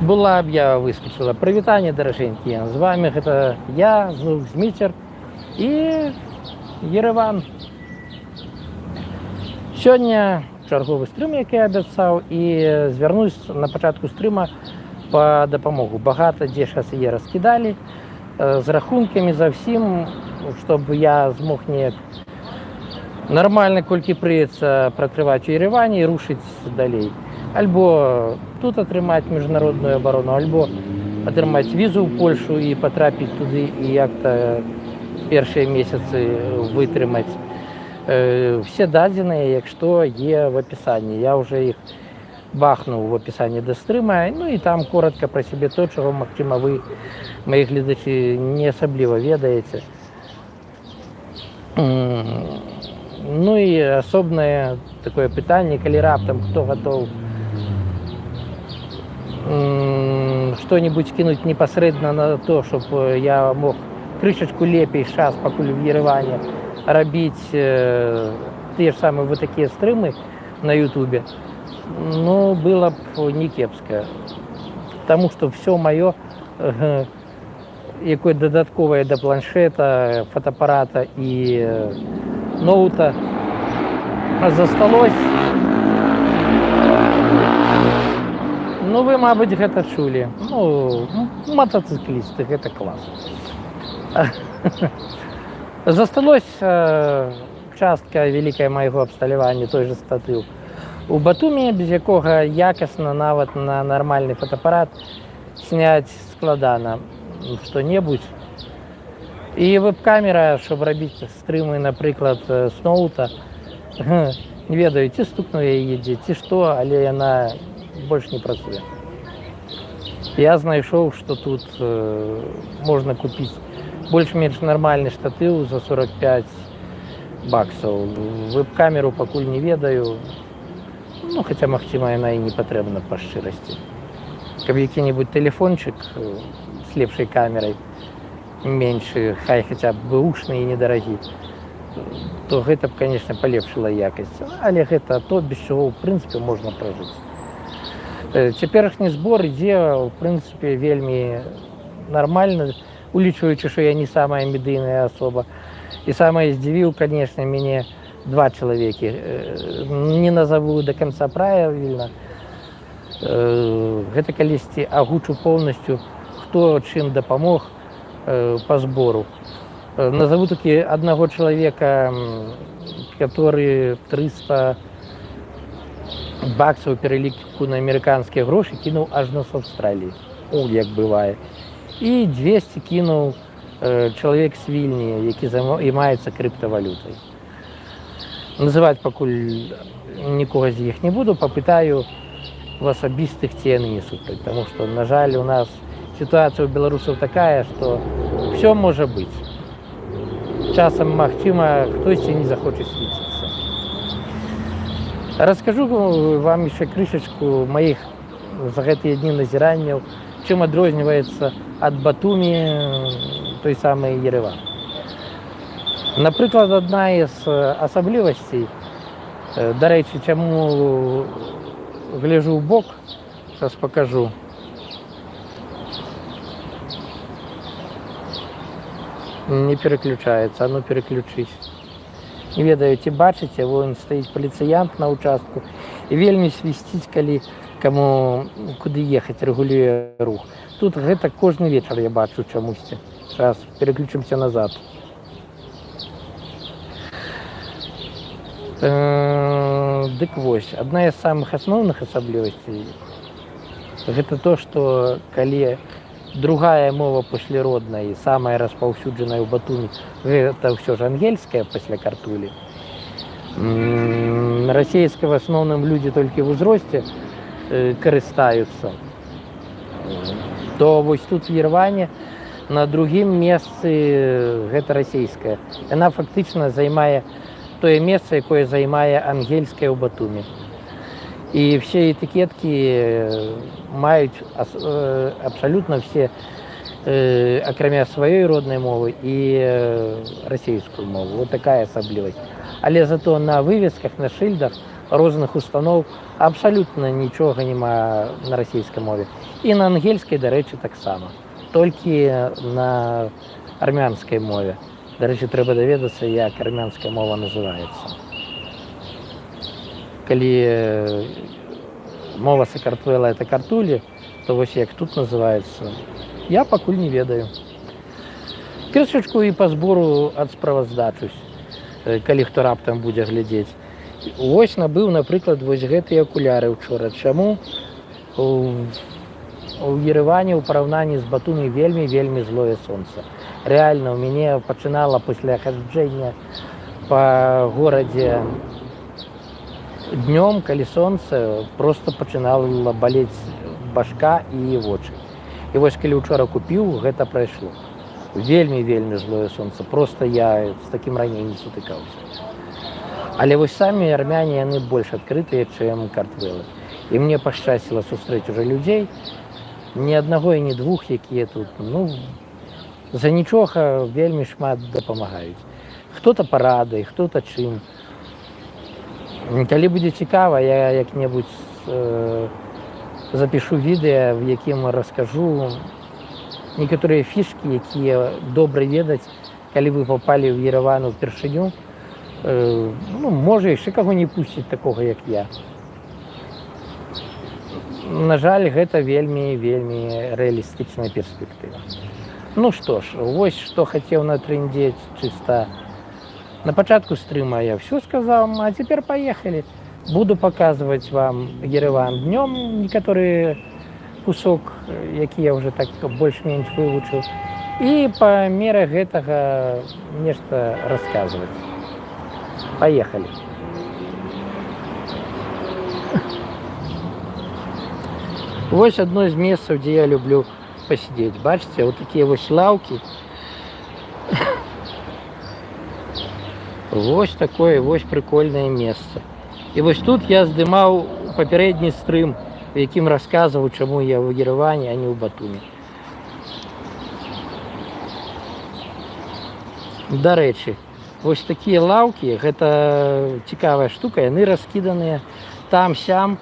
Была об'ява выскочила. Прывітанне, даражэнькія. З вами гэта я, Звук Зміцер і Ереван. Сёння чарговы стрым, які я абяцаў, і звярнусь на пачатку стрыма па дапамогу. Багата дзе шас яе раскідалі, з рахункамі за ўсім, щоб я змог неяк нармальна, колькі прыйдзецца пратрываць у Ереване і рушыць далей. Альбо тут атрымаць міжнародную абарону, альбо атрымаць візу ў Польшу і патрапіць туды і як-то першыя месяцы вытрымаць. Все дадзеныя, як што, є в апісанні. Я уже іх бахнуў в апісанні да стрыма. Ну і там коротка пра сябе то, чаго, магчыма, вы, мои гледачы, не асабліва ведаеце. Ну і асобнае такое пытанне, калі раптам хто гатоў што-нибудь кінуць непасрэдна на то, щоб я мог крышачку лепей час, пакуль в Ереване рабіць тыя ж самыя вот такія стрымы на Ютубе, ну, было б не кепска. Таму што все маё, якое дадатковае да планшета, фотоапарата і ноута засталось. Ну, вы, мабыць, гэта чулі. Ну, матацыклісты, гэта клас. Засталось частка вялікая майго абсталявання, той же статыў у Батумі, без якога якасна нават на нармальны фотоапарат сняць складана што-небудзь. І веб-камера, щоб рабіць стрымы, напрыклад, з ноута, не ведаю, ці стукну яе едзе, ці што, але яна больш не працуе. Я знайшоў, што тут можна купіць больш-менш нармальны штатыў за 45 баксаў. Веб-камеру пакуль не ведаю, ну, хаця, магчыма, яна і не патрэбна па шчырасці. Каб які-небудзь тэлефончык з лепшай камерай, меншы, хай хаця б бэушны і недарагі, то гэта б, канешне, палепшыла якасць. Але гэта то, без чаго, ў прынцыпе, можна пражыць. Цяперашні збор ідзе, у прынцыпе, вельмі нармальна, улічваючы, што я не самая медыйная асоба. І самае здзівіў, канешне, мяне два чалавекі. Не назову да канца правільна. Гэта калісьці агучу поўнасцю, хто чым дапамог па збору. Назову такі аднаго чалавека, который 300 баксаў пераліку на амерыканскія грошы кінуў ажно з Аўстраліі, як бывае. І 200 кінуў чалавек з Вільні, які займаецца крыптавалютай. Называць пакуль нікога з іх не буду, папытаю в асабістых, ці яны не супраць, таму што, на жаль, у нас сітуацыя ў беларусаў такая, што ўсё можа быць. Часам, магчыма, хтосьці не захоча свеціцца. Раскажу вам яшчэ крышачку маіх за гэтыя дні назіранняў, чым адрозніваецца ад Батумі той самы Ереван. Напрыклад, адна з асаблівасцей, дарэчы, чаму гляжу ў бок, зараз пакажу. Не переключаецца, а ну переключись. Не ведаю, ці бачыце, вон стаіць паліцыянт на ўчастку і вельмі свісціць, калі каму куды ехаць, рэгулюе рух. Тут гэта кожны вечар я бачу чамусьці. Зараз переключымся назад. Дык вось, адна з самых асноўных асаблівасцей гэта то, што калі другая мова пасляродная і самая распаўсюджаная ў Батумі, гэта ўсё ж ангельская пасля картулі. Расейская в асноўным людзі толькі ў узросце карыстаюцца. То вось тут в Ереване на другім месцы гэта расейская. Яна фактычна займае тое месца, якое займае ангельская ў Батумі. І все этикетки маюць абсалютна все, акрамя сваёй роднай мовы і расійскую мову. Вот такая асаблівасць. Але зато на вывесках, на шыльдах розных устаноў. Абсалютна нічога няма на расійскай мове. І на ангельскай, дарэчы, таксама. Толькі на армянскай мове. Дарэчы, трэба даведацца, як армянская мова называецца. Калі мова Сакартвела это картулі, то вось як тут называецца, я пакуль не ведаю. Крышачку і па збору адсправаздачусь, калі хто раптам будзе глядзець. Вось набыў, напрыклад, вось гэтыя акуляры ўчора. Чаму? У Ереване ў параўнанні з Батумі вельмі злое сонца. Рэальна, у мяне пачынала пасля хаджэння па горадзе днём, калі сонца, проста пачынала балець башка і вочы. І вось калі ўчора купіў, гэта прайшло. Вельмі злое сонца. Проста я з такім раней не сутыкаўся. Але вось самі армяне, яны больш адкрытыя, чым картвелы. І мне пашчасціла сустрэць уже людзей, ні аднаго і ні двух, якія тут, за нічога вельмі шмат дапамагаюць. Хто-то парадай, хто-то чым. Калі будзе цікава, я як-небудзь запішу відэа, в якім раскажу некаторыя фішкі, якія добра ведаць, калі вы папалі ў Ереван упершыню. Можа, яшчэ каго не пусціць такога, як я. На жаль, гэта вельмі рэалістычная перспектыва. Што ж, вось што хацеў натрындзець чыста. На пачатку стрыма я ўсё сказаў, а цяпер паехалі. Буду паказваць вам Ереван днём, некаторы кусок, які я ўжо так больш-менш вывучыў, і па меры гэтага нешта расказваць. Паехалі. Вось адно з месцаў, дзе я люблю пасядзець. Бачыце, вот такія вось лаўкі. Вось такое вось прикольнае месца. І вось тут я здымаў папярэдні стрым, у якім расказваў, чаму я ў Ереване, а не ў Батумі. Дарэчы, вось такія лаўкі, гэта цікавая штука, яны раскіданыя там-сям,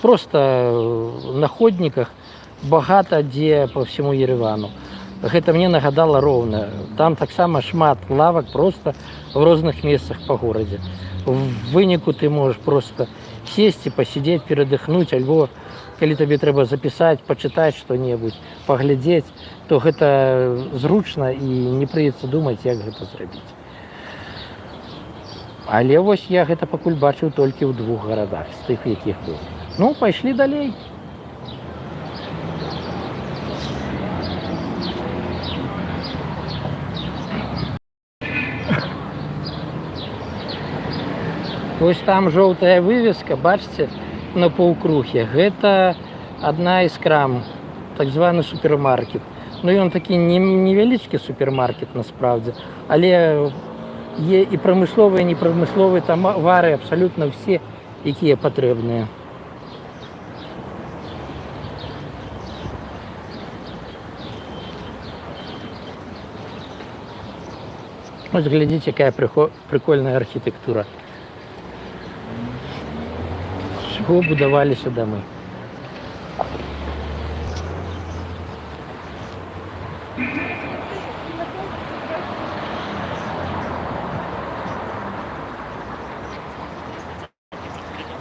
просто на ходніках, багата дзе па всему Еревану. Гэта мне нагадала роўна. Там таксама шмат лавак просто в розных месцах па горадзе. В выніку ты можаш просто сесці, пасядзець, перадыхнуць, альбо калі табе трэба запісаць, пачытаць што-небудзь, паглядзець, то гэта зручна і не прыйдзецца думаць, як гэта зрабіць. Але вось я гэта пакуль бачыў толькі ў двух гарадах, з тых, якіх быў. Пайшлі далей. Вось там жоўтая вывеска, бачыце, на паўкруге. Гэта адна з крам, так званы супермаркет. Ён такі невялічкі супермаркет насправдзе, але є і прамысловыя, і непрамысловыя тавары абсалютна ўсе, якія патрэбныя. Вось глядзіце, якая прикольная архітэктура. З чаго будаваліся дамы.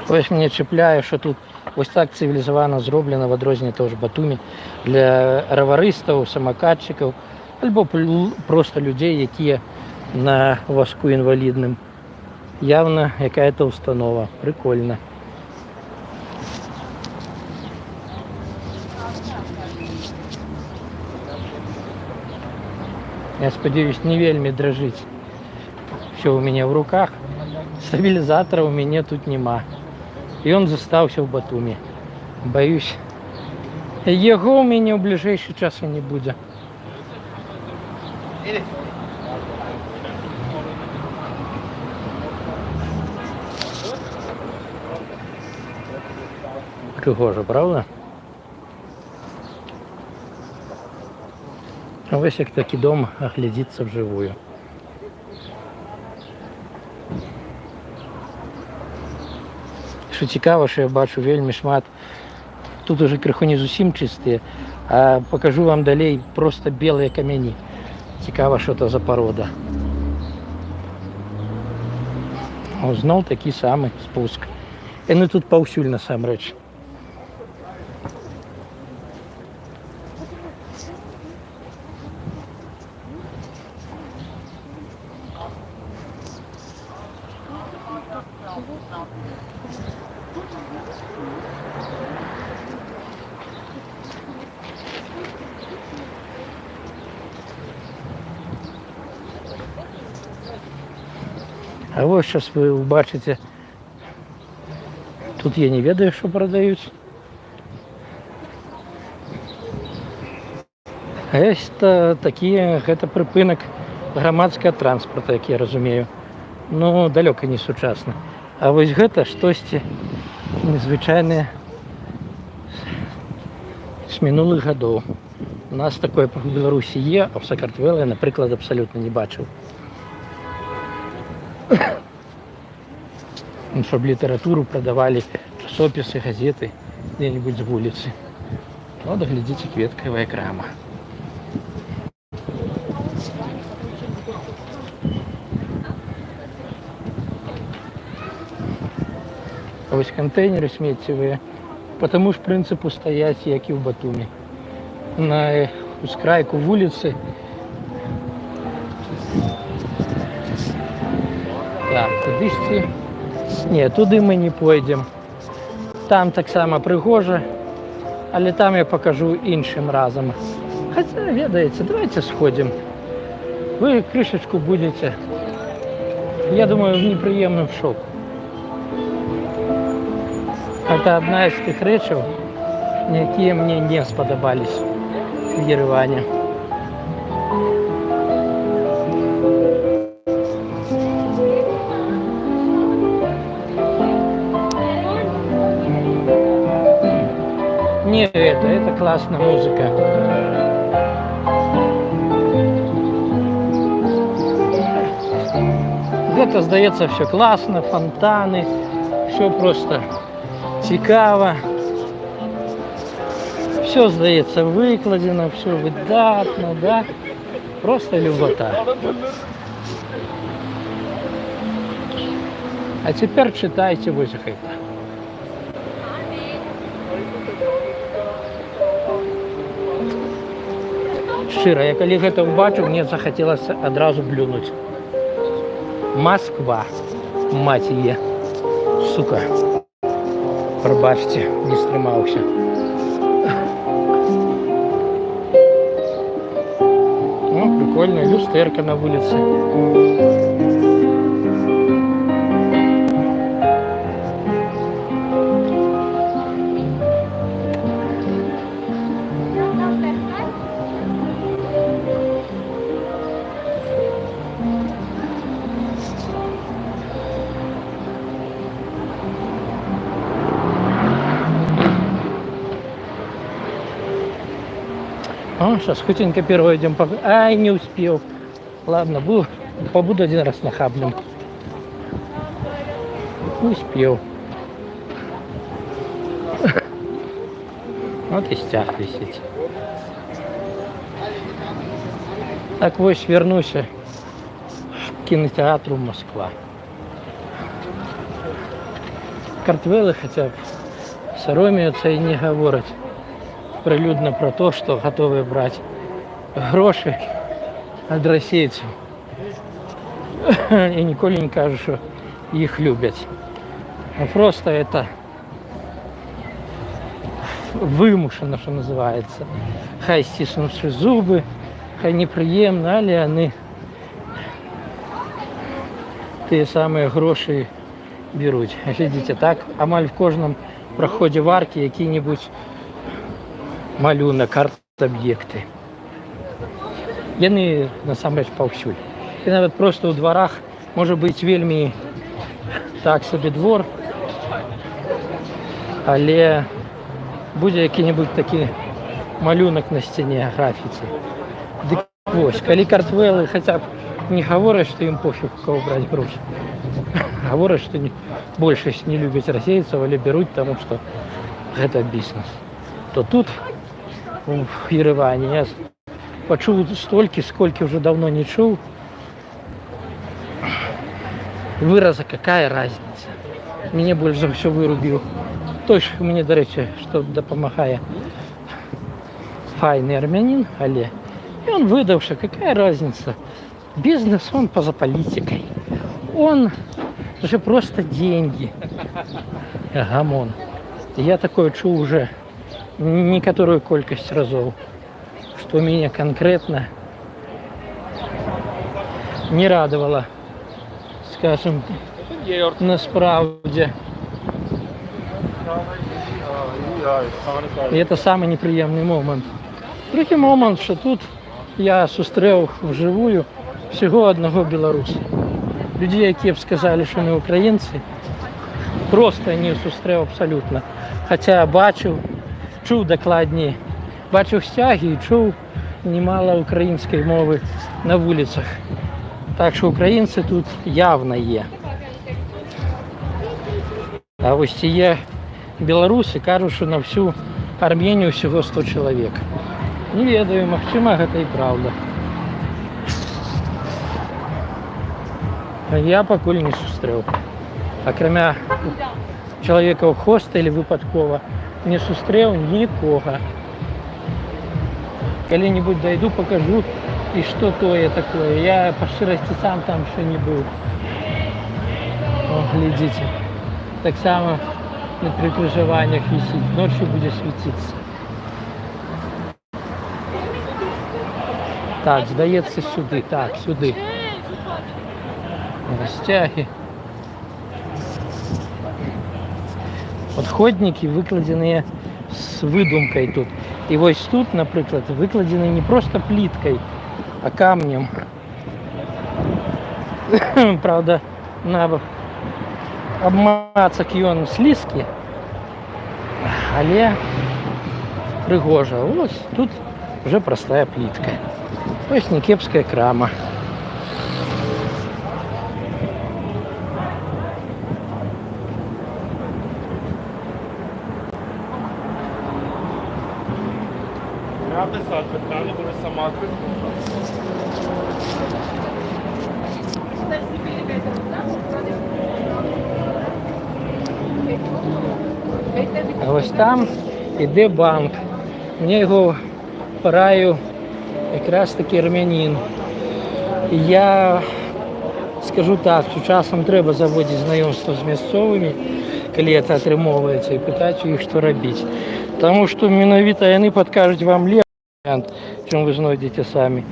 Вось мне чапляе, што тут вось так цывілізавана зроблена, в адрозненне того ж Батумі, для раварыстаў, самакатчыкаў, альбо проста людзей, якія на вазку інвалідным. Явно какая-то установа. Прикольно. Я спадзяюсь, не вельмі дрожить. Все у меня в руках. Стабилизатора у меня тут нема. И он застался в Батуми. Боюсь, его у меня в ближайший час и не будет. Пригожа, правда? Ось як такий дом оглядиться вживую. Що цікаво, що я бачу вельми шмат. Тут уже криху не зовсім чистые, а покажу вам далей просто белые камені. Цікаво, що це за порода. О, знов такий самий спуск. І ну тут паўсюль насамрэч. А ось зараз ви бачите, тут я не ведаю, що продають. Це такі, це припинок громадського транспорту, як я розумію. Ну, далеко не сучасне. А ось гэта штосьці незвычайнае з мінулых гадоў. У нас такое в Беларусі є, а в Сакартвеле я, наприклад, абсолютно не бачив. Щоб літературу продавали, часописи, газети где-нибудь з вулиці. От, глядите, кветковая крама. Ось контейнеры сміттєві по тому ж принципу стоять, як і в Батумі. На ускрайку вулиці. Так, куди ж ці? Ні, туди ми не пойдемо. Там так само пригоже, але там я покажу іншим разом. Хоча, ведаєте, давайте сходимо. Ви кришечку будете, я думаю, в неприємному шоку. Це одна з тих речей, які мені не сподобались в Єревані. Не это классная музыка. Это, здається, все класно, фонтани, все просто цікаво. Все, здається, викладено, все видатно, да? Просто любота. А тепер читайте ось це. Щиро, я коли гэта убачыў, мне захотелось одразу блюнуть. Москва, мать ее, сука. Пробачьте, не стрымаўся. Ну, прикольная люстерка на улице. Сейчас худенько перейдем. Ай, не успел. Ладно, побуду один раз нахабным. Не успел. Вот и стяг висит. Так вот, вернусь к кинотеатру Москва. Картвелы хотя бы соромятся и не говорят прилюдно про то, что готовы брать гроши от российцев. И ніколи не кажу, що їх люблять. А просто это вимушено, що називається. Хай стиснувши зуби, хай неприємно, але вони ті самі гроші беруть. Глядите, так, амаль в кожному проході в арки який-небудь малюнок, арт-об'єкти. Яны насамрэч паўсюль. І нават просто ў дворах можа быць вельмі так собі двор, але будзе які-небудзь такі малюнак на сцяне, графіці. Дык вось, калі картвелы хаця б не гавораць, што ім пофіг, у кого браць грошы. говорят, что большасць не любяць расейцаў, але бяруць, таму што гэта бізнес. То тут, в Ереване, я пачуў столькі, сколькі ўжо давно не чуў. Выраза, какая разница. Мяне больш за ўсё вырубіў. Той ж мне, дарэчі, што дапамагае файны армянин, але и он выдавший, какая разница. Бизнес, он поза политикой. Он же просто деньги. Гамон. Я такое чуў уже некаторую колькасць разоў, что меня конкретно не радовало, скажем, насправді. И это самый неприемный момент. Другий момент, що тут я зустрів вживую всього одного білоруса. Людей, які б сказали, що не українці, просто не зустрів абсолютно. Хоча бачив, чув докладні, бачив стяги і чув немало української мови на вулицях. Так що українці тут явно є. А ось ці є білоруси кажуть, що на всю Арменію всього 100 чоловік. Не ведаю, магчыма, гэта і правда. Я пакуль не сустрэў. Акрамя чалавека ў хостэлі выпадкова не сустрэў нікога. Калі-нибудь дайду, покажу, і што тое такое. Я па шчырасці сам там ще не быў. О, глядзіце. Таксама на прикрыжаваннях вісіць. Ноччу будзе свеціцца. Так, здаецца, сюды. Так, сюды. Расцяги. Подходники выкладзеныя з выдумкай тут. І вось тут, напрыклад, выкладзены не просто пліткай, а камнем. Правда, на абмацак ён слізкі, але прыгожа. Ось тут уже простая плитка. Ось некепская крама. А ось там іде банк. Мені його порадив якраз таки армянин. І я скажу так, що часом треба заводити знайомство з місцевими, коли це атрымоўваецца, і пытаць у іх, што рабіць. Тому що менавіта яны падкажуць вам лепшы варыянт, чым вы знойдзеце самі.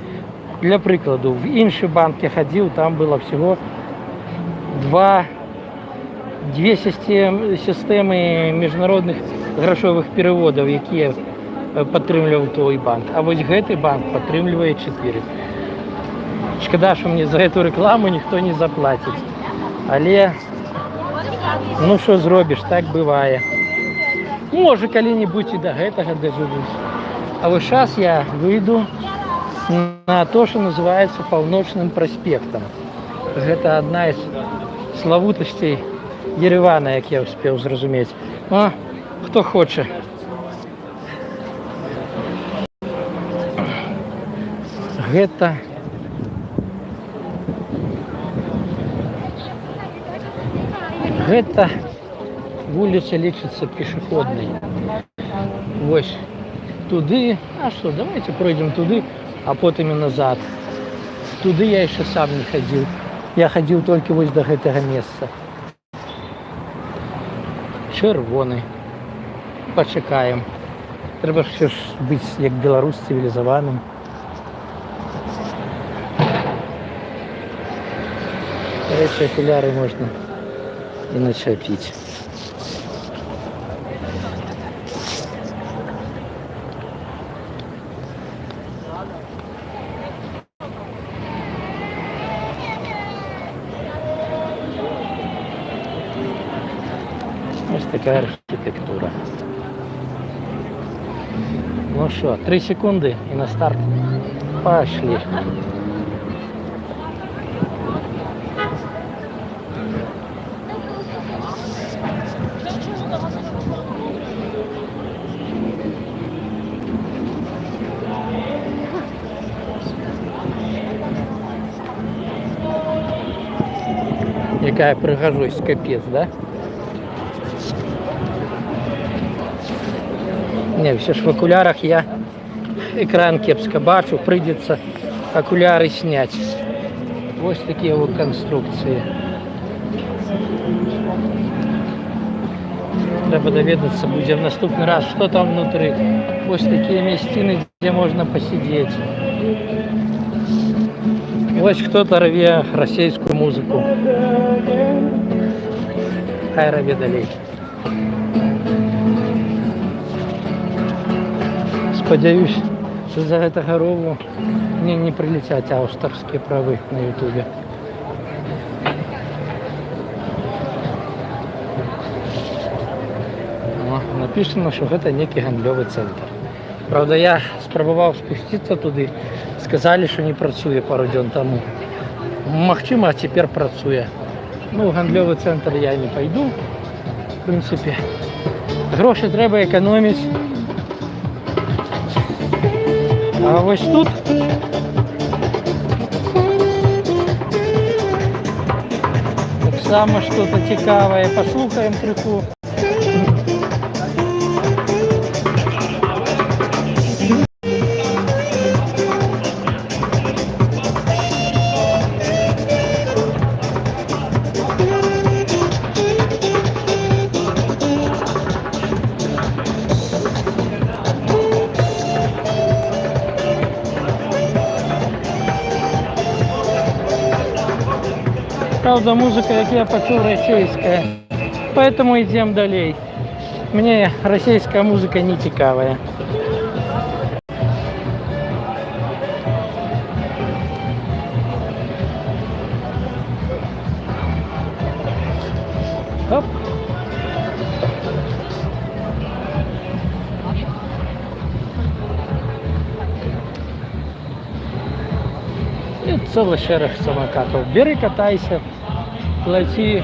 Для прикладу, в інший банк я ходив, там было всего две системы міжнародных грошовых переводов, які падтрымліваў той банк. А вось гэты банк падтрымлівае 4. Шкада, що мне за эту рекламу ніхто не заплатить. Але, ну що зробиш, так бывае. Може, калі-нибудь і до гэтага дажывусь. А вот сейчас я выйду на то, что называется Паўночным проспектом. Это одна из славутостей Еревана, як я успел зразумець. О, кто хочет. Гэта вуліца лічыцца пешеходнай. Вось туды, а что, давайте пройдем туды, а потом и назад. Туды я еще сам не ходил. Я ходил только вось до гэтага месца. Чырвоны. Пачакаем. Трэба ж быць як беларус цывілізаваным. Эти окуляры можно и начапить. Ось такая архитектура. Ну что, 3 секунды и на старт. Пошли. Какая прихожусь, капец, да? Не, все ж в окулярах я экран кепсько бачу, придется окуляры снять. Вот такие вот конструкции. Треба доведаться будем в наступный раз, что там внутри. Вот такие местины, где можно посидеть. Вот кто-то рве российскую музыку. Хай рве далей. Сподіваюсь, що за гэтага рову мне не прилетят аўтарскія правы на ютубе. Написано, що гэта некі гандлёвы цэнтр. Правда, я спрабаваў спусціцца туды, сказалі, що не працуе пару дзён таму. Магчыма, цяпер працуе. Ну, у гандлёвы цэнтр я не пайду. В прынцыпе, грошы трэба эканоміць. А вось тут таксама што-то цікавае. Паслухаем крыху. Правда, музыка, как я почув, российская. Поэтому идем далее. Мне российская музыка не цікавая. Оп. И целый шерах самокатов. Бери, катайся, плати.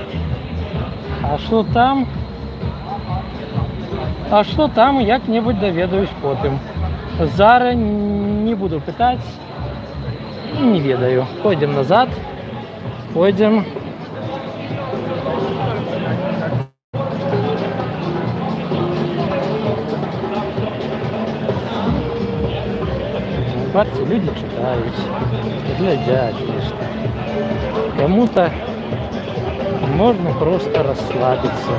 А что там? А что там, як-небудь доведаюсь потым. Зараз не буду пытать. Не ведаю. Пойдем назад. Пойдем. Бачите, люди читают, глядят, конечно. Кому-то можно просто расслабиться.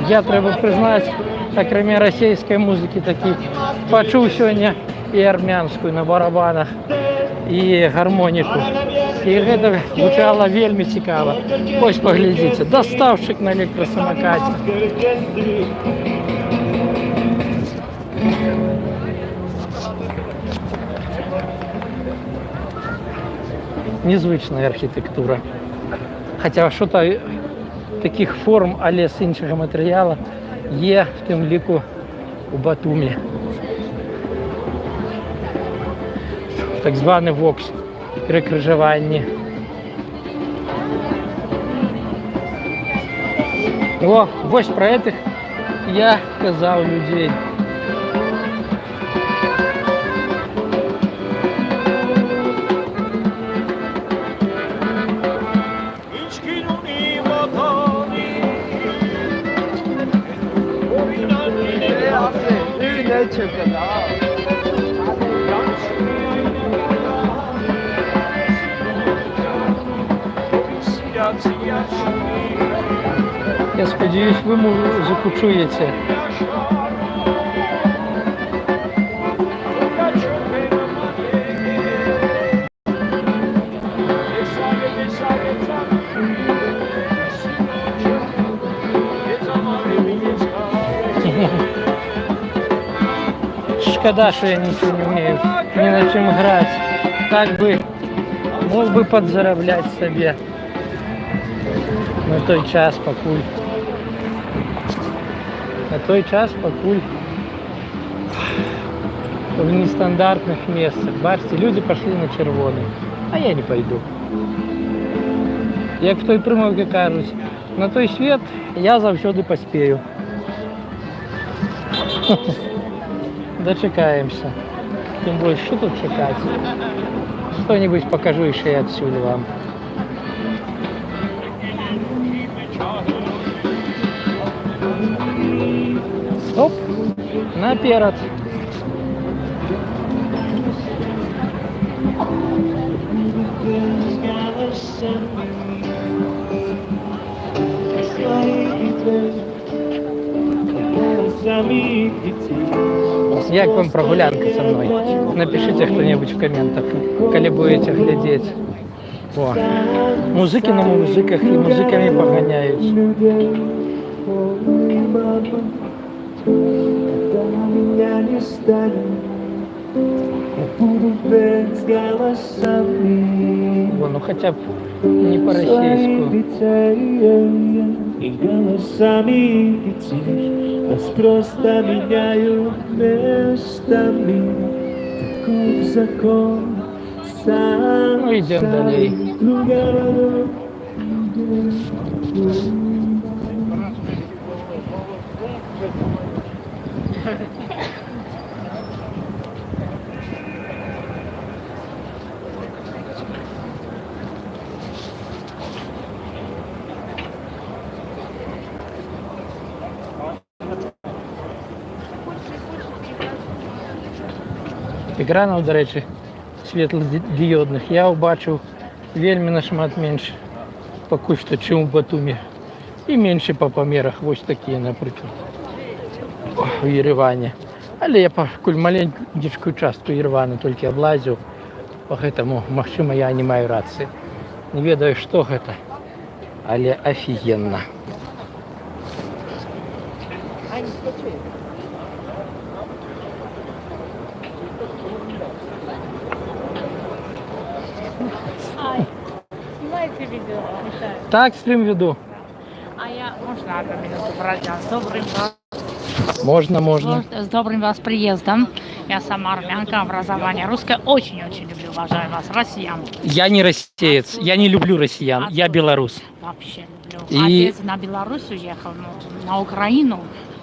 Я, треба признать, окромя российской музыки, таки почув сегодня и армянскую на барабанах, и гармонику. И это гучало вельми цікаво. Ось поглядите, доставщик на электросамокате. Незвична архітектура. Хоча що-то таких форм, але з іншого матеріалу є в тим ліку у Батумі. Так званий вокс при крижуванні. О, ось про этих я казав людей. Я сподіваюсь, ви музику чуєте. Шкода, що я нічого не вмію, ні на чим грати. Так би, мог би підзаробляти собі на той час, покуль. На той час, покуль в нестандартных местах. Бачите, люди пошли на червоний, а я не пойду. Як в той примовці кажуть, На той свет я заўсёды паспею. Дочекаемся. Тем более, что тут чекать? Что-нибудь покажу еще и отсюда вам. Оп, наперед. Як вам прогулянка со мной? Напишите кто-нибудь в комментах, коли будете глядеть. О, музыки на музыках и музыками погоняют. О, ну хотя бы не по-российски. И голосами детей нас просто меняют местами. Таков закон. Ну, идем далее. Екранів, до речі, світлодіодних я бачив вельми нашмат менше поки що, чим у Батумі. І менше по помірах, ось такі, наприклад, у Єревані. Але я покуль маленьку частку Єревану тільки облазив, поэтому, можливо, я не маю рації. Не ведаю, що це, але офігенно. Снимаете видео? Мешаю. Так, стрим веду. А я, можно одну минуту, братья? С добрым вас. Можно. С добрым вас приездом. Я сама армянка, образование русское. Очень-очень люблю, уважаю вас, россиян. Я не россиец, я не люблю россиян, я белорус. Вообще люблю. И- Отец на Беларусь уехал, на Украину,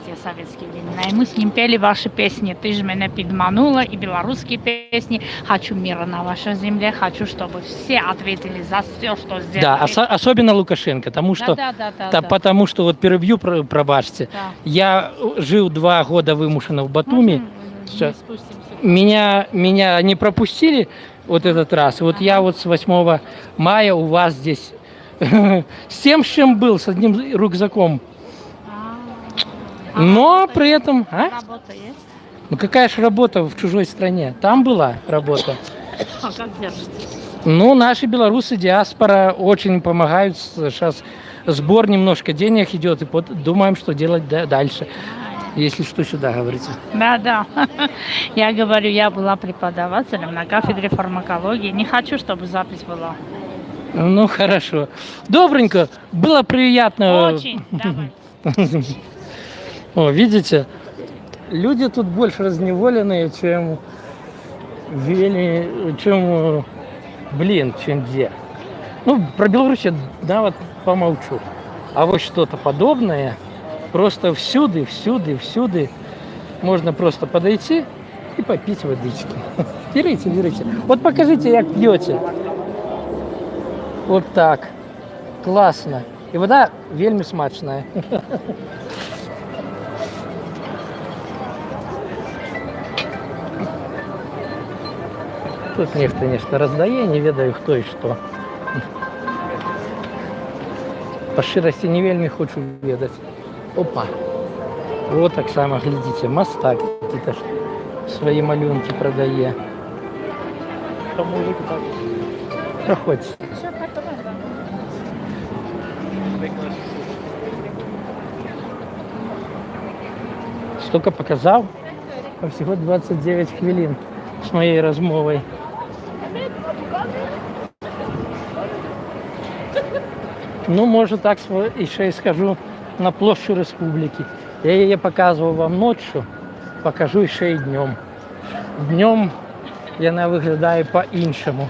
те советские времена. И мы с ним пели ваши песни. Ты же меня подманула, и белорусские песни. Хочу мира на вашей земле, хочу, чтобы все ответили за все, что сделали. Да, особенно Лукашенко, потому что вот перебью, пробачьте. Да. Я жил 2 года вымушенно в Батуми. Можно Всё. не спустимся? Меня не пропустили вот этот раз. Вот я вот с 8 мая у вас здесь с тем, с чем был, с одним рюкзаком. Но работа при есть? этом... А? Работа есть? Ну какая же работа в чужой стране? Там была работа. А как держитесь? Ну, наши белорусы, диаспора очень помогают. Сейчас сбор немножко денег идет. И думаем, что делать дальше. Если что, сюда говорите. Да. Я говорю, я была преподавателем на кафедре фармакологии. Не хочу, чтобы запись была. Ну, хорошо. Добренько. Было приятно. Очень. Давай. О, видите, люди тут больше разневоленные, чем чем где. Ну, про Беларусь, да, вот помолчу. А вот что-то подобное, просто всюду можно просто подойти и попить водички. Берите. Вот покажите, как пьете. Вот так. Классно. И вода вельми смачная. Тут нехто нешта раздае, не ведаю хто і што. Па шчырасці не вельмі хочу ведаць. Опа. Вот так само, глядзіце, мастак какие-то свае малюнкі прадае. Проходзьце. Столько показаў, а всего 29 хвилин с моей размовой. Ну, може так ще й скажу на площу Республіки. Я її показував вам ночью, покажу ще й днем. Днем вона виглядає по-іншому.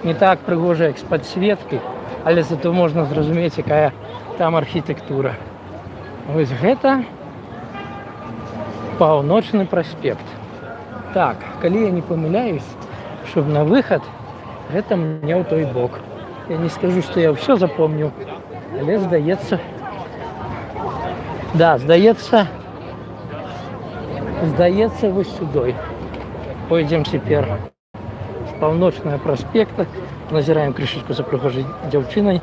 Не так пригожа, як з підсвітки, але зато можна зрозуміти, яка там архітектура. Ось гэта Паўночны праспект. Так, калі я не памыляюсь, щоб на выхад, гэта мне ў той бок. Я не скажу, што я ўсё запомню, але здаецца... Да, здаецца вось сюдой. Пойдзем цяпер з Паўночнага праспекта, назіраем крышачку за прыгожай дзяўчынай.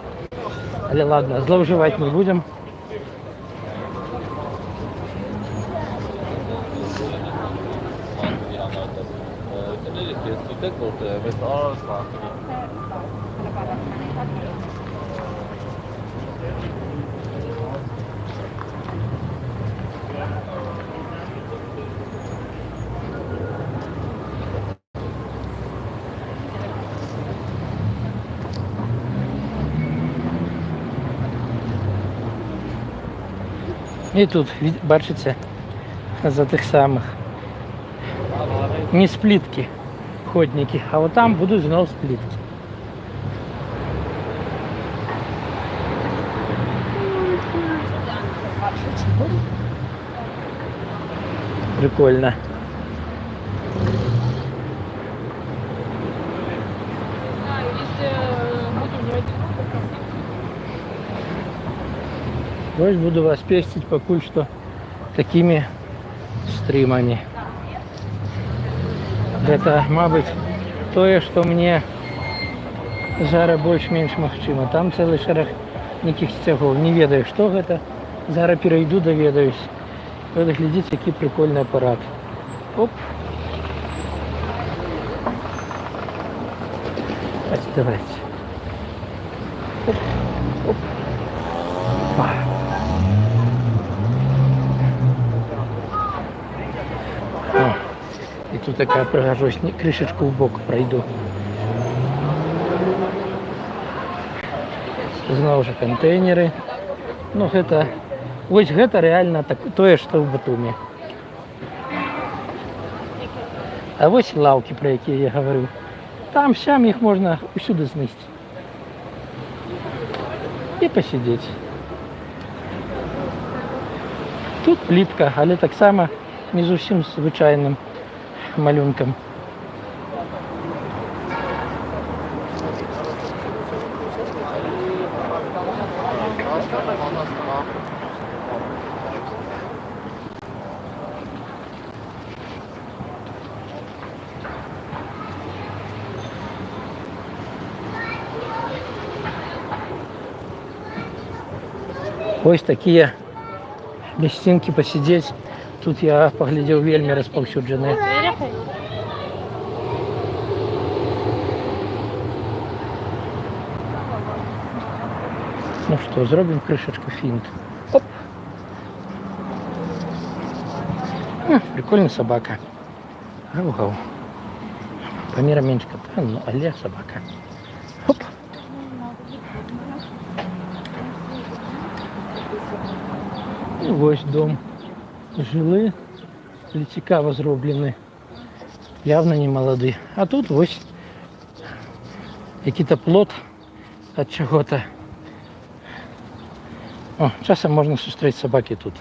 Але ладно, злоўжываць не будзем. І тут, бачите, за тих самих не сплітки, ходники, а от там будуть знову сплітки. Прикольно. Ось буду вас пестить покуль что такими стримами. Это, мабуть, тое, што мне зараз больш-менш магчыма. Там цэлы шэраг нейкіх сцягоў. Не ведаю, што гэта. Зараз перайду, даведаюсь. Вы глядзіце, які прикольны апарат. Оп. Давайте. Оп. Оп. І тут такая прыгажосць, крышачку ў бок пройду. Зноў жа кантэйнеры. Ну гэта, вось гэта рэальна тое, што ў Батуме. А вось лаўкі, пра якія я гаварыў. Там сям іх можна усюды знайсці. І пасядзець. Тут плітка, але таксама не зусім звычайным малюнкам. Ось такія мясцінкі пасядзець. Тут я паглядзеў вельмі распаўсюджаныя. Ну што, зробім крышачку фінт. Оп. Прикольна сабака. Гау-гау. Памера менш кота, ну, але сабака. Оп. І вось дом. Жылы, але цікава зроблены. Явно не малады. А тут вось які-то плод ад чаго-то. О, часам можна сустрэць сабакі тут.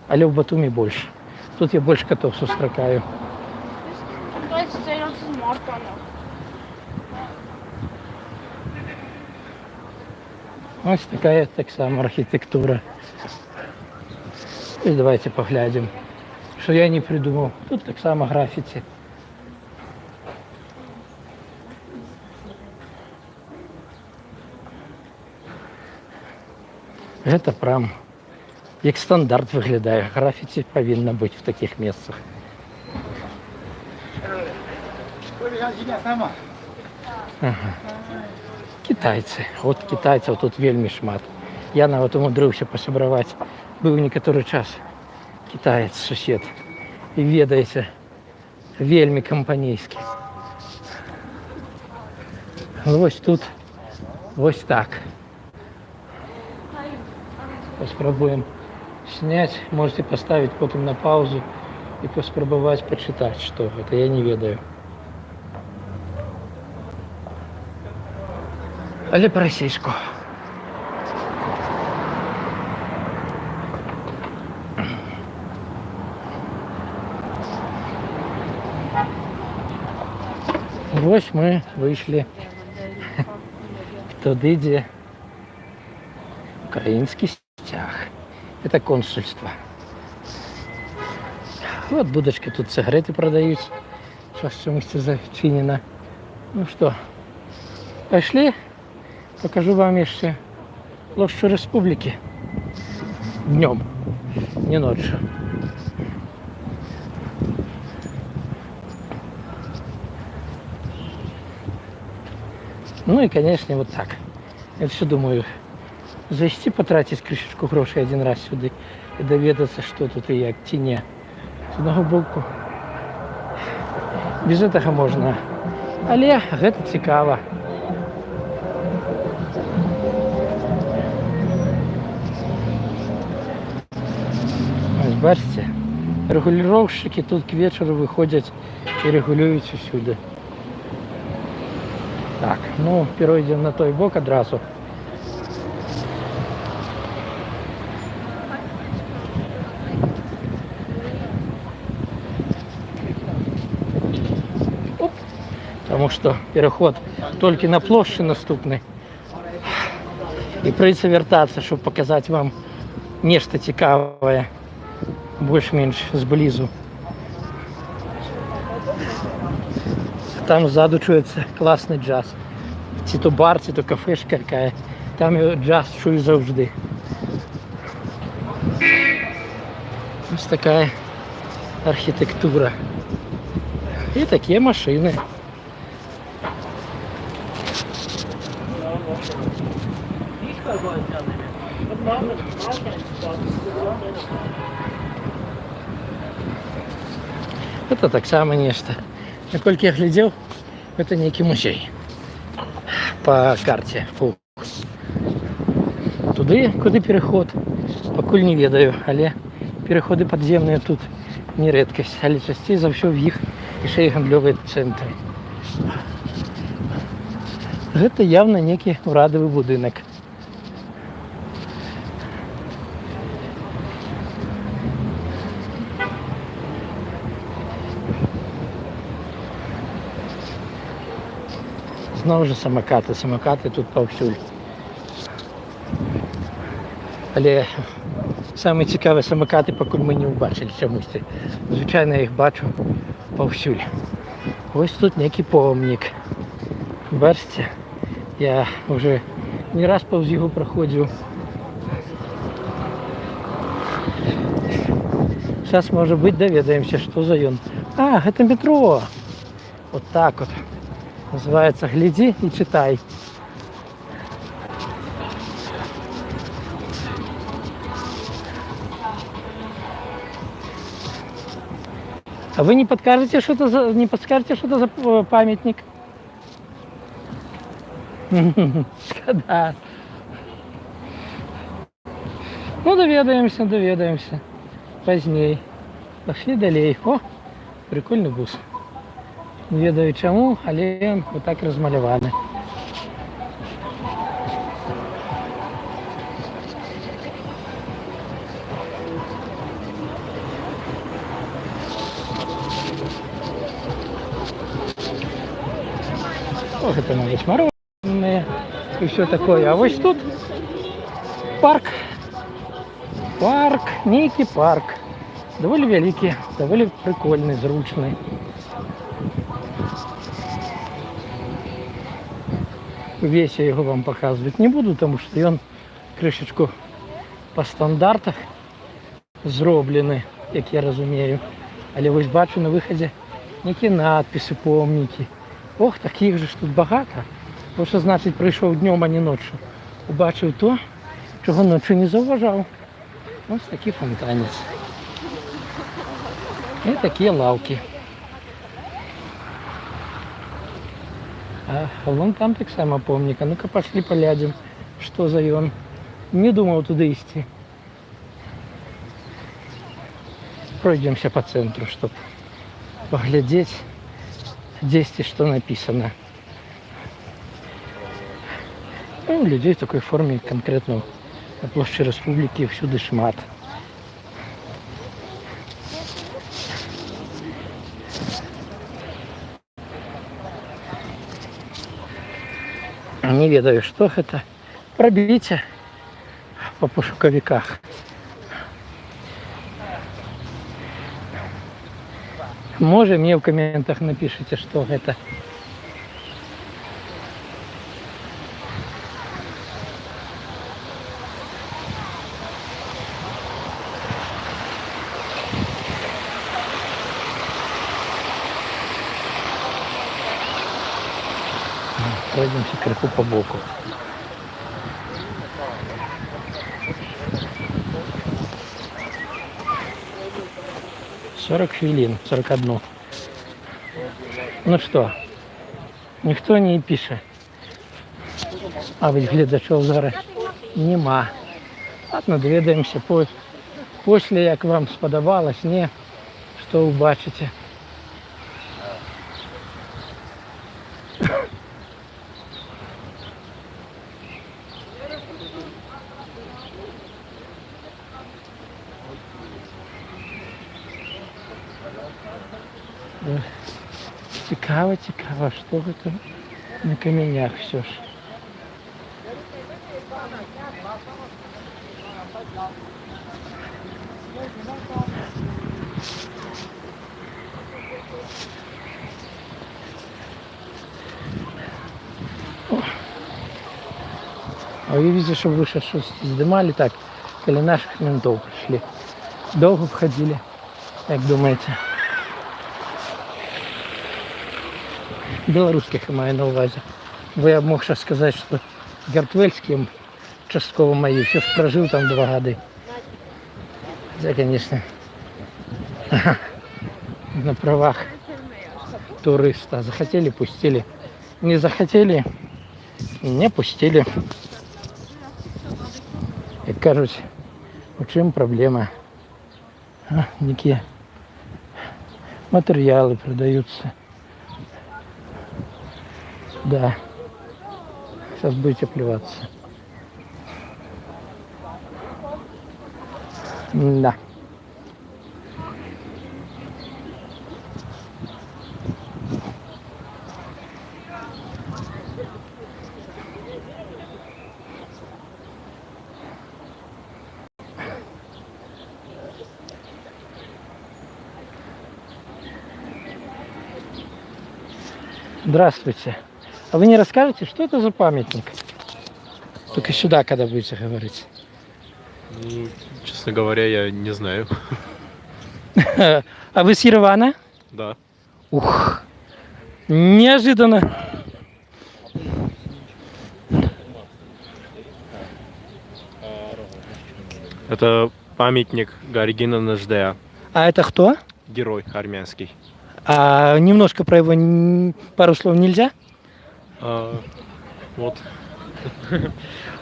Але ў Батуме больш. Тут я больш котов сустракаю. Ось такая таксама архітектура. І давайте поглядим, що я не придумав. Тут так само графіті. Гэта прям як стандарт выглядае. Графіті павінна бути в таких месцах. Ага. Китайцы. От китайцаў тут вельмі шмат. Я нават умудрыўся пасябраваць. Быў некаторы час кітаец, сусед. І ведаеце, вельмі кампанейскі. Вось тут, вось так. Паспрабуем сняць. Можете поставить потым на паузу і паспрабаваць пачытаць, што гэта, я не ведаю. але по-російську. Ось ми вийшли туди, де український стяг. Це консульство. От будочки, тут сигарети продають. Зараз чомусь це зачинено. Ну що, пішли, покажу вам ще площу Республіки. Днем, не ночью. Ну и, конечно, вот так. Я все думаю, зайти, потратить крышечку грошей один раз сюда и доведаться, что тут и як ці ні. З одного боку, без этого можна. Але гэта цікаво. Ось бачите, регулировщики тут к вечору виходять і регулюють усюди. Так, ну перейдемо на той бок одразу. Оп. Потому что переход только на площадь наступний. І прийдеться вертатися, щоб показати вам нечто цікаве, більш-менш зблизу. Там ззаду чується класний джаз. Ці то бар, ці то кафешка яка. Там я джаз чую завжди. Ось така архітектура. І такі машини. Это так само нечто. Наколькі я глядел, это некий музей по карте. Фу. Туди, куди переход, покуль не ведаю, але переходи подземные тут не редкость, але частей за все в їх і ще й гандльові центри. Гэта явно некий урадовый будинок. Знову ж самокати тут повсюль. Але саме цікаві самокати, поки ми не побачили чомусь. Звичайно, я їх бачу повсюль. Ось тут некий помник. Бачите, я вже не раз повз його проходив. Зараз, може бути, довідаємося, що за він. А, це метро. Вот так вот. Называется «Гляди и читай». А вы не подскажете, что это за памятник? Да. Ну, доведаемся. Поздней. Пошли далей. О, прикольный бус. Не ведаю чому, але отак розмалювали. Ох, это навіть мороженое и все такое. А ось тут парк. Некий парк. Доволі великий, доволі прикольний, зручний. Весь я його вам показувати не буду, тому що він кришечку по стандартах зроблений, як я розумію. Але ось бачу на виході які надписи, помніки. Ох, таких же ж тут багато. Бо що значить прийшов днем, а не ночі. Побачив то, чого ночі не зауважав. Ось такий фонтанець. І такі лавки. А вон там так само помник. А ну-ка пошли поглядим, что за он. Не думал туда идти. Пройдемся по центру, чтобы поглядеть, здесь что написано. Ну, людей в такой форме конкретно на площади республіки всюди шмат. Не ведаю, что это. Пробейте по пошуковиках. Може, мне в комментах напишите, что это. Пройдемся крепко по боку. «40 хвилин, 41. Ну что, ніхто не пише. А ведь глядачів зараз нема. Ладно, довідаємося після, як вам сподобалось, не, що побачите. Цікаво, цікаво, що ви там на каменях все ж. А ви видите, щоб ви ще щось здимали так, коли наших ментов прийшли. Довго входили, як думаєте? Белорусских я маю на увазі. Бо я мог сейчас сказать, что Гертвельским частково мої, все ж прожив там 2 года. Хотя, конечно, на правах туриста. Захотели, пустили. Не захотели, не пустили. Як кажуть, у чим проблема? Які матеріали продаються. Да. Сейчас будете плеваться. Да. Здравствуйте. А вы не расскажете, что это за памятник? Только сюда, когда будете говорить. Ну, честно говоря, я не знаю. А вы с Еревана? Да. Ух, неожиданно. Это памятник Гаригина Наждая. А это кто? Герой армянский. А немножко про его пару слов нельзя? Вот.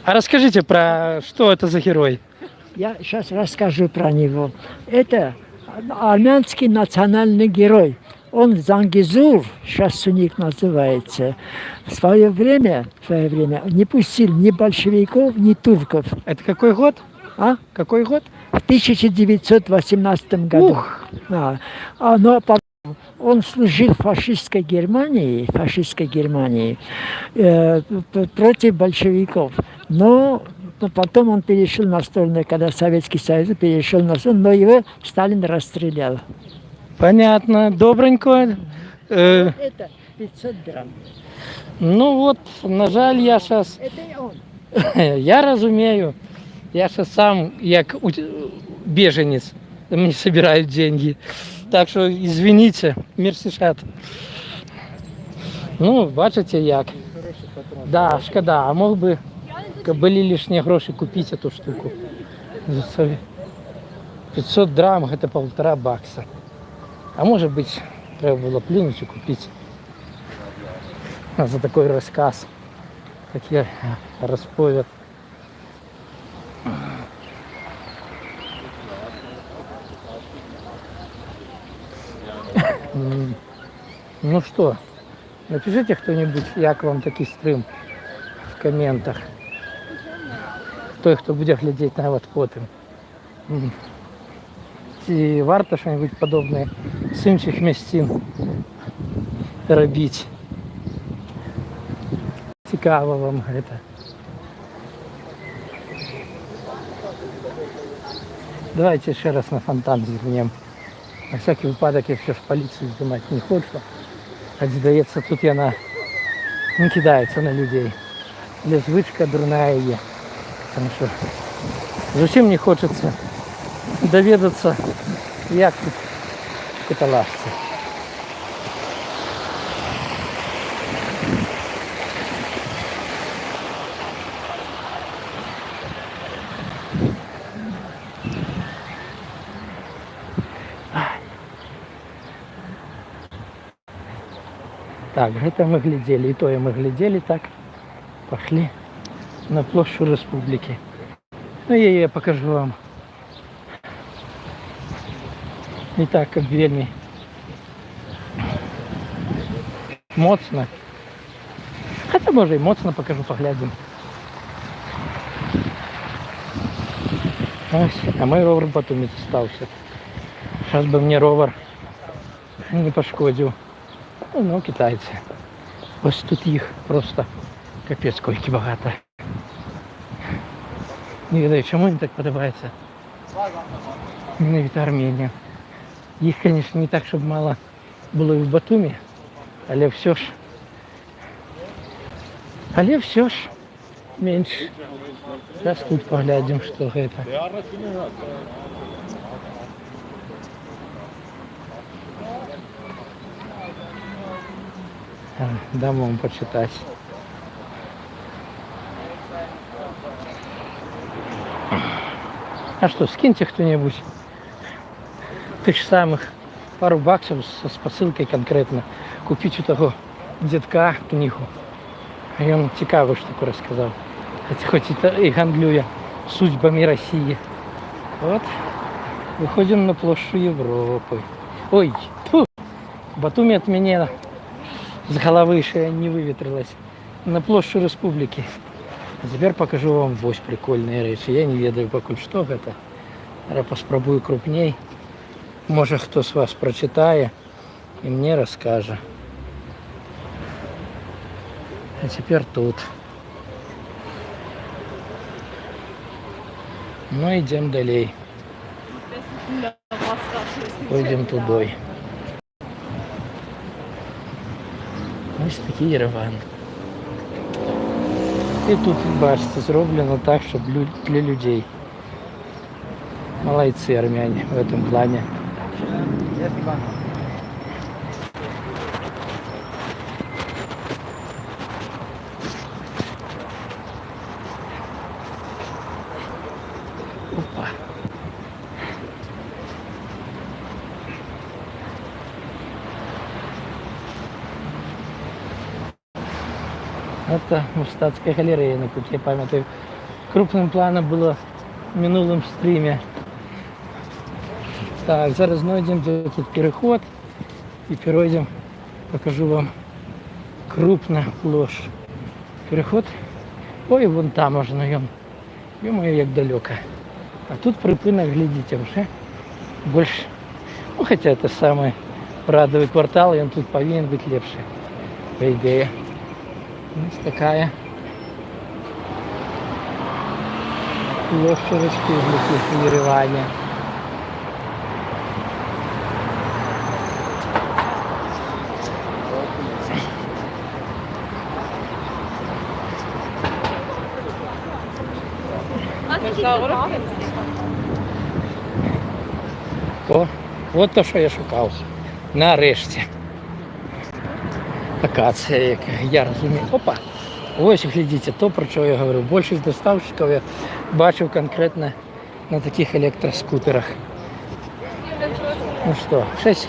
А расскажите про что это за герой? Я сейчас расскажу про него. Это армянский национальный герой. Он Зангизур, сейчас Суник называется, в свое время не пустил ни большевиков, ни турков. Это какой год? А? Какой год? В 1918 году. Ух! Но потом он служил в фашистской Германии против большевиков. Но потом он перешел на сторону, когда Советский Союз перешел на сторону, но его Сталин расстрелял. Понятно, добренько. Это 500 грамм. Ну вот, на жаль, я сейчас, Это и он. я разумею, я сейчас сам, як беженец, мне собирают деньги. Так що, извините, мерсішат. Ну, бачите як. Да, шкода, а мог би, были лишні гроші купити эту штуку. 500 драм, это 1,5 бакса. А может быть, треба було плюнуть и купить. За такой рассказ, такие расповед. Ну что, напишите кто-нибудь, як вам такий стрим в коментах. Той, хто буде глядіти навіть потім. Ці варто щось подобне з інших місцин робити. Цікаво вам це. Давайте ще раз на фонтан звернемо. На всякий випадок я все ж поліцію знімати не хочу. А здається, тут вона не кидається на людей. Для звичка дурна є. Тому що зовсім не хочеться довідатися, як тут каталажці. Так, это мы глядели, и то и мы глядели так. Пошли на площадь Республики. Ну, я ее покажу вам. Не так, как вельми моцно. Хотя, може, и моцно покажу, поглядим. Ось, а мой ровер потом залишився. Зараз би мені ровер не пошкодив. Ну, китайці. Ось тут їх просто капець скільки багато. Не знаю, чому їм так подобається. Навіть Арменія. Їх, звісно, не так, щоб мало було і в Батумі, але все ж менше. Зараз тут поглядим, що це. Дам вам почитать. А что, скиньте кто-нибудь тих самых пару баксов с посылкой конкретно. Купить у того дедка книгу. І він цікаву штуку розказав. Хоч і гандлює судьбами Росії. Вот. Выходим на площадь Европы. Ой, тьфу! Батуми от меня с головы еще не выветрилась. На площадь Республики. А теперь покажу вам ось прикольные речи. Я не ведаю поки что это. Я поспробую крупней. Може хто з вас прочитає і мені розкаже. А тепер тут. Ну йдемо далі. Пойдемо туди. Ось такий Єреван. І тут, бачите, зроблено так, щоб для людей. Молодцы армяне в этом плане. Опа. Это Мустатская галерея, на я памятаю. Крупным планом было в минулом стриме. Так, зараз знайдемо, де тут переход і перейдемо, покажу вам крупна площадь. Переход, ой, вон там аж наем. Ё-моё, як далеко. А тут припинок, глядите, вже більше. Ну, хоча це самий радовий квартал, він тут повинен бути ліпше, по ідеї. Ось така площадь Республики в Єревані. О, от то, що я шукав. Нарешті. Акація, яка, я розумію. Опа! Ось, глядите, то, про що я говорю. Більшість доставщиків я бачив конкретно на таких електроскутерах. Ну що, 6,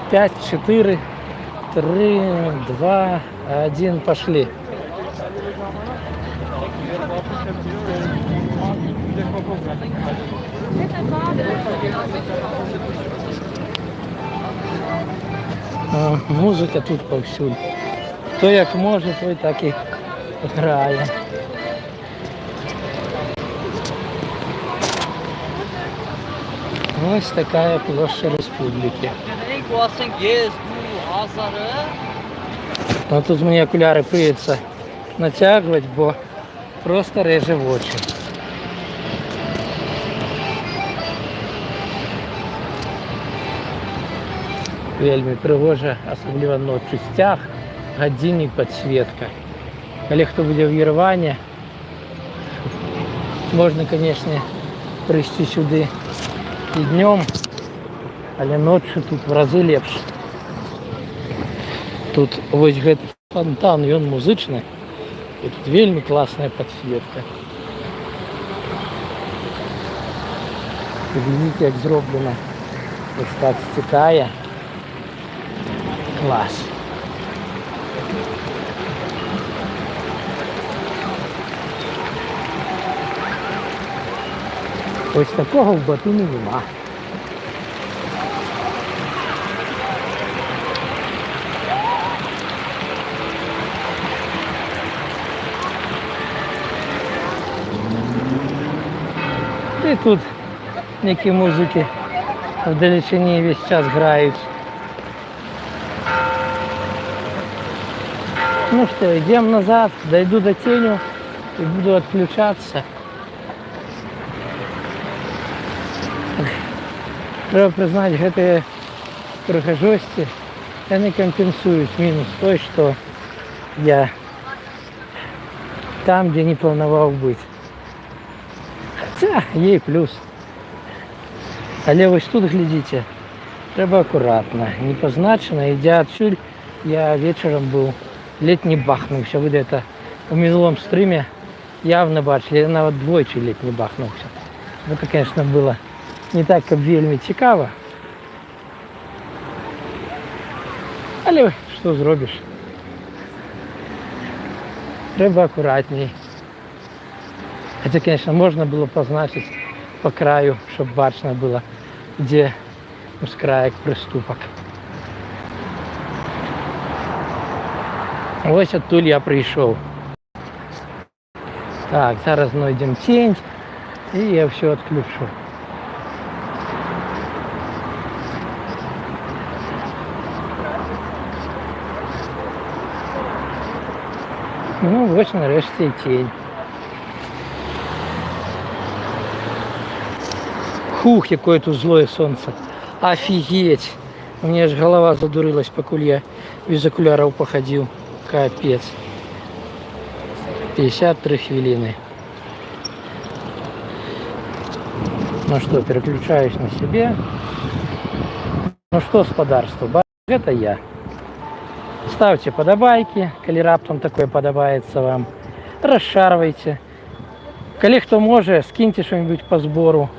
5, 4, 3, 2, 1, пошли. Музика тут повсюди. Хто як може, той так і грає. Ось така площа республіки. Ну, тут мені окуляри прийдеться натягувати, бо просто реже в очі. Вельми пригожа, особливо ночі стяг, годинник, підсвітка. Але хто буде в Єревані, можна, звісно, прийти сюди і днем, але ночі тут в рази ліпше. Тут ось гэты фонтан, ён музычны, і тут вельмі класная підсвітка. Видите, як зроблено. Ось так стікає. Клас. Ось такого в Батумі нема. І тут які музики вдалечині весь час грають. Ну что, идем назад, дойду до теню и буду отключаться. Треба признать, гэтые прыгажости яны компенсуют минус той, что я там, где не планировал быть. Хотя ей плюс. Але вось тут, глядите, треба аккуратно, не позначено. Идя отсюда, я вечером был, летний бахнувся. Ви это у минулом стриме явно бачили, я навіть двойчі летний бахнувся. Это, конечно, было не так, как вельми цікаво. Але що зробиш? Треба аккуратней. Хотя, конечно, можно было позначить по краю, чтобы бачно было, где с края приступок. Ось оттуль я прийшов. Так, зараз знайдемо тінь і я все відключу. Ну, ось нарешті і тінь. Хух, якое тут злое сонце. Офигеть. У меня аж голова задурилась, покуль я без окуляров походил. Капец. 53 хвилины. Ну что, переключаюсь на себе. Ну что, спадарство, это я. Ставьте подобайки, коли раптом такое подобается вам. Расшарвайте. Коли хто може, скиньте что-нибудь по сбору.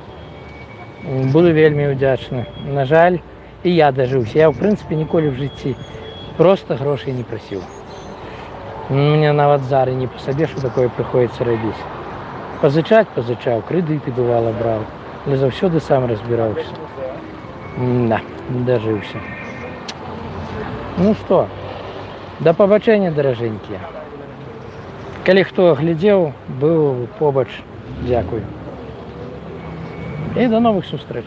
Буду вельми вдячний. На жаль, і я дожився. Я, в принципі, ніколи в житті просто грошей не просив. Мені навіть зараз не по собі, що таке приходиться робити. Позичать позичав, кредити бувало брав. Але завжди сам розбирався. Да, дожився. Ну що, до побачення, дороженькі. Коли хто глядів, був побач, дякую. І до нових зустріч.